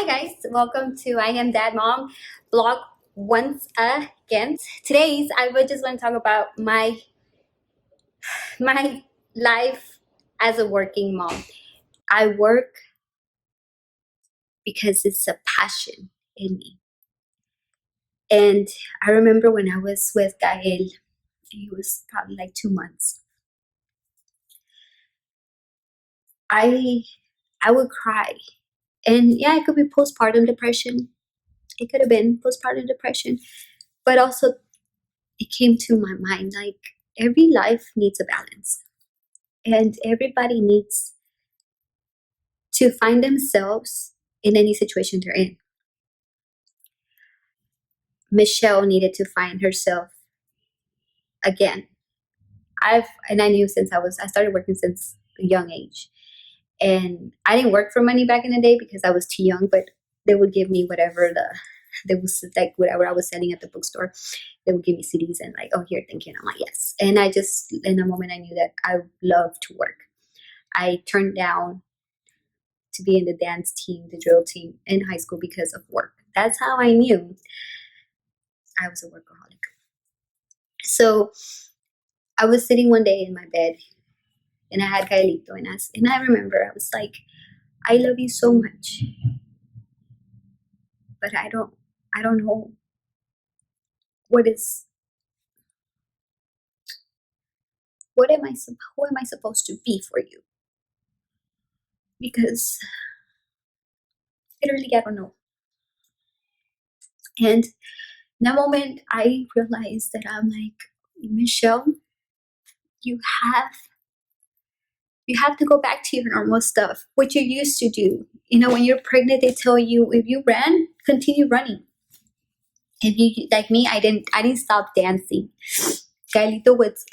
Hi guys, welcome to I Am Dad Mom blog once again. Today's I would just want to talk about my life as a working mom. I work because it's a passion in me. And I remember when I was with Gael, it was probably like 2 months. I would cry. And yeah, it could be postpartum depression. It could have been postpartum depression. But also it came to my mind like every life needs a balance. And everybody needs to find themselves in any situation they're in. Michelle needed to find herself again. I knew since I started working since a young age. And I didn't work for money back in the day because I was too young, but they would give me whatever I was selling at the bookstore. They would give me CDs and like, oh, here, thank you. And I'm like, yes. And I just, in a moment, I knew that I love to work. I turned down to be in the dance team, the drill team in high school because of work. That's how I knew I was a workaholic. So I was sitting one day in my bed and I had Gaelito and I remember I was like, I love you so much, but I don't know who am I supposed to be for you? Because literally I don't know. And in that moment I realized that I'm like, Michelle, you have to go back to your normal stuff, what you used to do. When you're pregnant, they tell you if you ran, continue running. If you like me, I didn't stop dancing. Gaelito was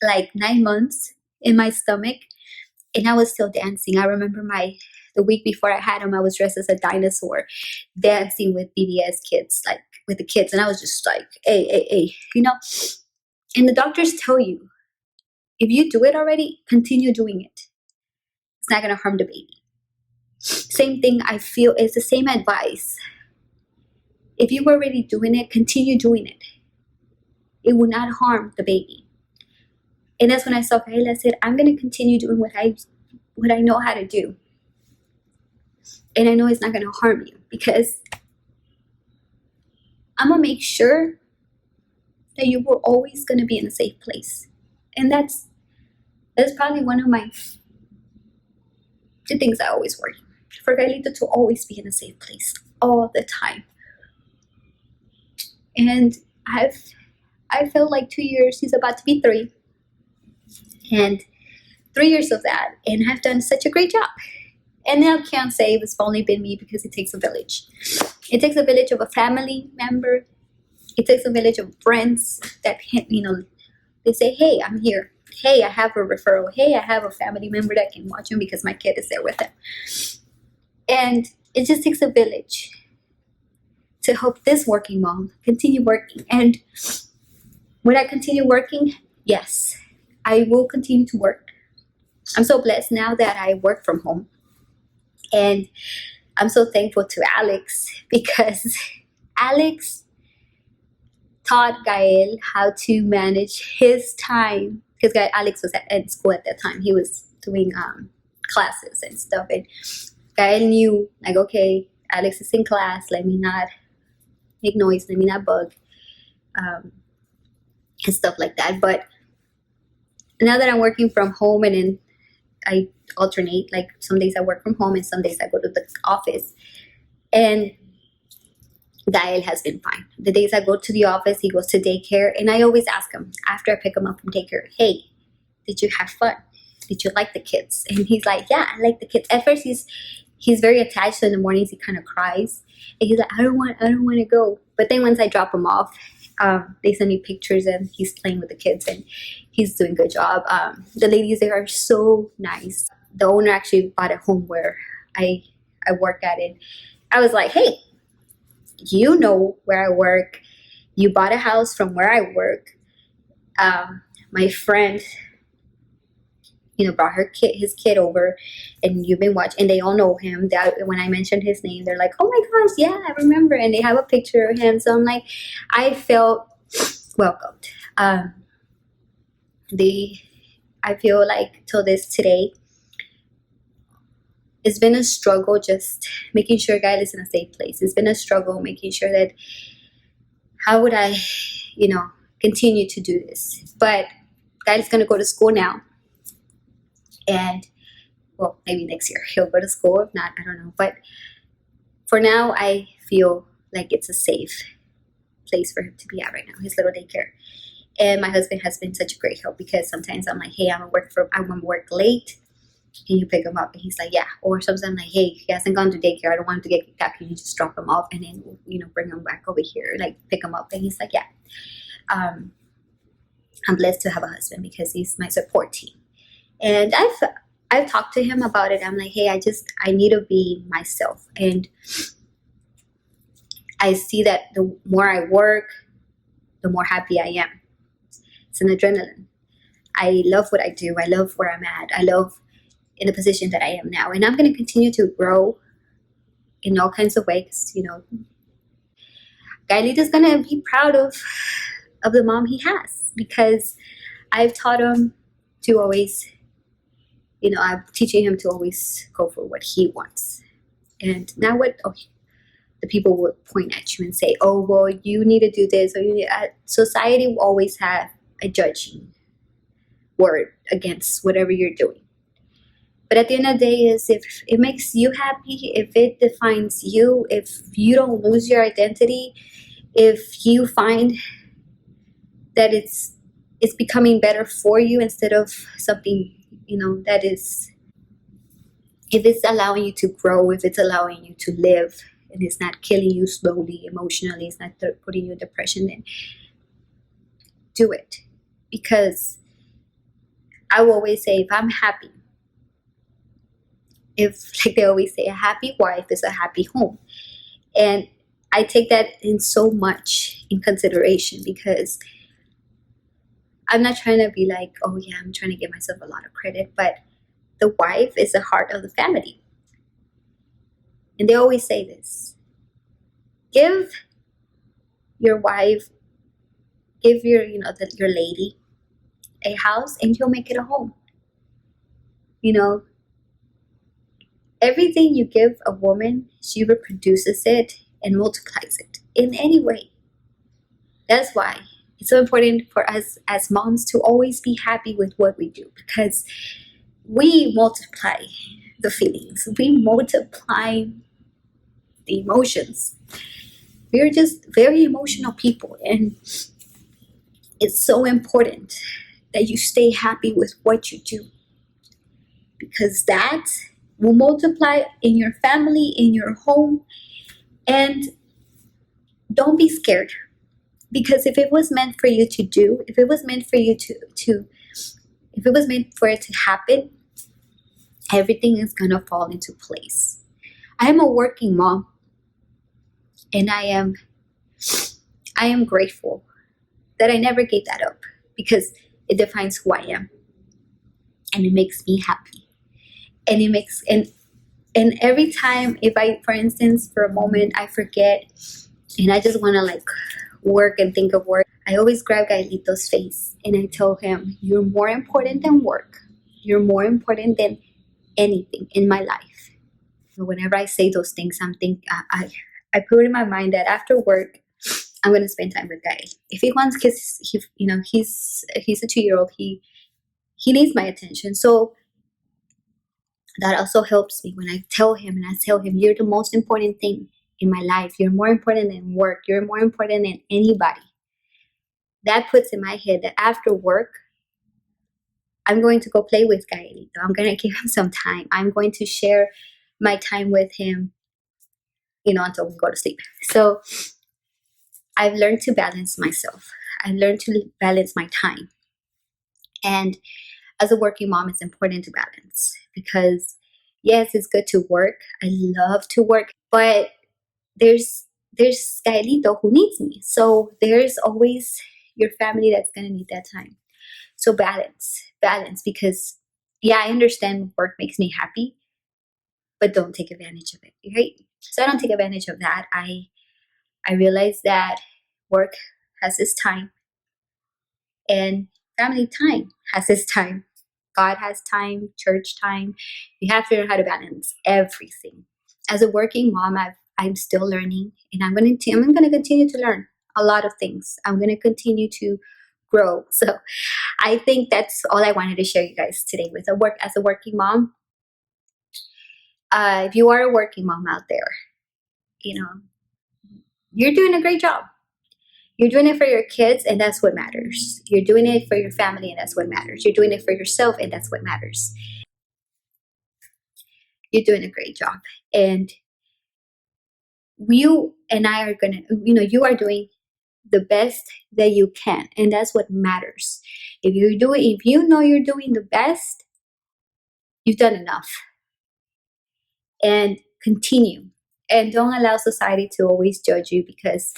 like 9 months in my stomach, and I was still dancing. I remember the week before I had him, I was dressed as a dinosaur, dancing with BBS kids, like with the kids, and I was just like, hey. And the doctors tell you, if you do it already, continue doing it. It's not gonna harm the baby. Same thing, I feel is the same advice. If you were already doing it, continue doing it. It will not harm the baby. And that's when I saw Kaila, I said, I'm gonna continue doing what I know how to do. And I know it's not gonna harm you because I'm gonna make sure that you were always gonna be in a safe place. And that's probably one of the things I always worry. For Gaelito to always be in a safe place all the time. And I felt like 2 years, he's about to be 3. And 3 years of that, and I've done such a great job. And now I can't say it's only been me because it takes a village. It takes a village of a family member. It takes a village of friends that they say, hey, I'm here. Hey, I have a referral. Hey, I have a family member that can watch him because my kid is there with him. And it just takes a village to help this working mom continue working. And when I continue working, yes, I will continue to work. I'm so blessed now that I work from home. And I'm so thankful to Alex because Alex taught Gael how to manage his time. Because Alex was at school at that time. He was doing classes and stuff. And Gael knew, like, okay, Alex is in class. Let me not make noise. Let me not bug. And stuff like that. But now that I'm working from home and then I alternate, like some days I work from home and some days I go to the office. And Gael has been fine. The days I go to the office, he goes to daycare, and I always ask him after I pick him up from daycare, hey, did you have fun? Did you like the kids? And he's like, yeah, I like the kids. At first he's very attached, so in the mornings he kind of cries. And he's like, I don't want to go. But then once I drop him off, they send me pictures and he's playing with the kids and he's doing a good job. The ladies there are so nice. The owner actually bought a home where I work at it. I was like, hey, you know where I work. You bought a house from where I work. My friend, brought his kid over, and you've been watching, and they all know him. That when I mentioned his name, they're like, "Oh my gosh, yeah, I remember," and they have a picture of him. So I'm like, I felt welcomed. I feel like till this today, it's been a struggle just making sure Guy is in a safe place. It's been a struggle making sure that how would I, continue to do this. But Guy is going to go to school now. And, well, maybe next year he'll go to school. If not, I don't know. But for now, I feel like it's a safe place for him to be at right now, his little daycare. And my husband has been such a great help because sometimes I'm like, hey, I'm gonna work late. Can you pick him up? And he's like, yeah. Or sometimes I'm like, hey, he hasn't gone to daycare. I don't want him to get kicked out. Can you just drop him off and then, bring him back over here, like pick him up? And he's like, yeah. I'm blessed to have a husband because he's my support team. And I've talked to him about it. I'm like, hey, I need to be myself. And I see that the more I work, the more happy I am. It's an adrenaline. I love what I do. I love where I'm at. I love in the position that I am now. And I'm going to continue to grow in all kinds of ways. Gailita is going to be proud of the mom he has because I've taught him to always, I'm teaching him to always go for what he wants. And not what the people would point at you and say, oh, well, you need to do this. Or society will always have a judging word against whatever you're doing. But at the end of the day is if it makes you happy, if it defines you, if you don't lose your identity, if you find that it's becoming better for you instead of something, that is, if it's allowing you to grow, if it's allowing you to live, and it's not killing you slowly, emotionally, it's not putting you in depression, then do it. Because I will always say, if I'm happy, like they always say, a happy wife is a happy home. And I take that in so much in consideration because I'm not trying to be like, oh yeah, I'm trying to give myself a lot of credit, but the wife is the heart of the family. And they always say this: give your wife, give your, your lady a house and you'll make it a home. Everything you give a woman, she reproduces it and multiplies it in any way. That's why it's so important for us as moms to always be happy with what we do, because we multiply the feelings, we multiply the emotions. We're just very emotional people, and it's so important that you stay happy with what you do, because that will multiply in your family, in your home. And don't be scared, because if it was meant for you to do, if it was meant for you if it was meant for it to happen, everything is gonna fall into place. I am a working mom, and I am grateful that I never gave that up, because it defines who I am, and it makes me happy. And it makes, and every time, if I, for instance, for a moment I forget and I just want to like work and think of work, I always grab Gaelito's face and I tell him, you're more important than work. You're more important than anything in my life. So whenever I say those things, I put in my mind that after work, I'm going to spend time with Gael. If he wants, because he's a 2-year-old, he needs my attention. So that also helps me when I tell him, you're the most important thing in my life. You're more important than work. You're more important than anybody. That puts in my head that after work, I'm going to go play with Gaelito. I'm going to give him some time. I'm going to share my time with him, until we go to sleep. So I've learned to balance myself. I've learned to balance my time. And as a working mom, it's important to balance, because yes, it's good to work. I love to work, but there's Gaelito who needs me. So there's always your family that's going to need that time. So balance, because Yeah, I understand work makes me happy, but don't take advantage of it, right? So I don't take advantage of that. I realize that work has its time and family time has its time. God has time, church time. You have to learn how to balance everything. As a working mom, I'm still learning, and I'm going to continue to learn a lot of things. I'm going to continue to grow. So I think that's all I wanted to share you guys today with a work as a working mom. If you are a working mom out there, you know, you're doing a great job. You're doing it for your kids, and that's what matters. You're doing it for your family, and that's what matters. You're doing it for yourself, and that's what matters. You're doing a great job. And you and I are going to, you are doing the best that you can. And that's what matters. If you know you're doing the best, you've done enough. And continue. And don't allow society to always judge you, because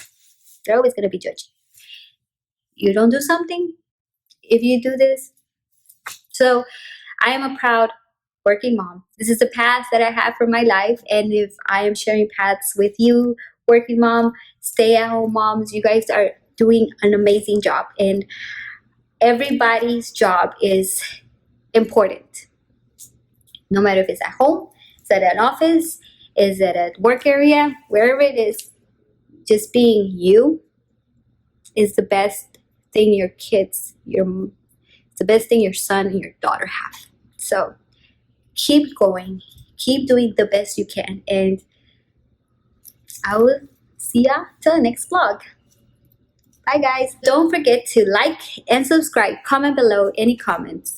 they're always going to be judging. You don't do something, if you do this. So I am a proud working mom. This is the path that I have for my life. And if I am sharing paths with you, working mom, stay at home moms, you guys are doing an amazing job. And everybody's job is important. No matter if it's at home, is it at an office, is it at work area, wherever it is, just being you is the best thing it's the best thing your son and your daughter have. So keep going, keep doing the best you can, and I will see ya till the next vlog. Bye guys. Don't forget to like and subscribe. Comment below any comments.